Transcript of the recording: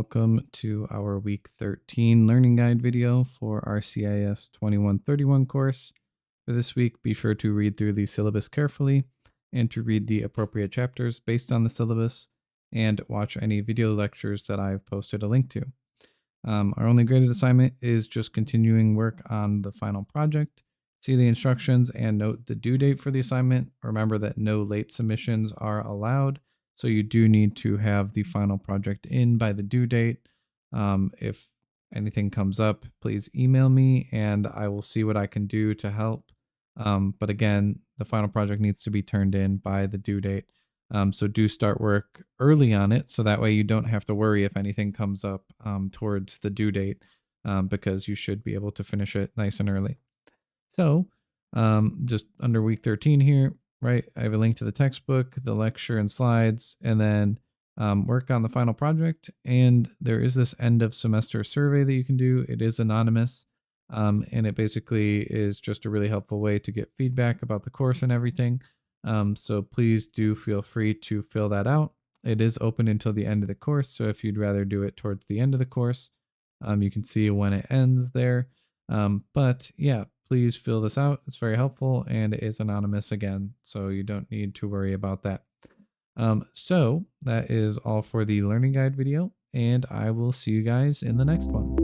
welcome to our week 13 learning guide video for our CIS 2131 course. For this week, be sure to read through the syllabus carefully and to read the appropriate chapters based on the syllabus and watch any video lectures that I've posted a link to. Our only graded assignment is just continuing work on the final project. See the instructions and note the due date for the assignment. Remember that no late submissions are allowed, so you do need to have the final project in by the due date. If anything comes up, please email me and I will see what I can do to help. But again, the final project needs to be turned in by the due date. So do start work early on it, so that way you don't have to worry if anything comes up towards the due date, because you should be able to finish it nice and early. So just under week 13 here, right, I have a link to the textbook, the lecture and slides, and then work on the final project. And there is this end of semester survey that you can do. It is anonymous, and it basically is just a really helpful way to get feedback about the course and everything. So please do feel free to fill that out. It is open until the end of the course, so if you'd rather do it towards the end of the course, you can see when it ends there. But yeah, please fill this out. It's very helpful and it is anonymous again, so you don't need to worry about that. So that is all for the learning guide video, and I will see you guys in the next one.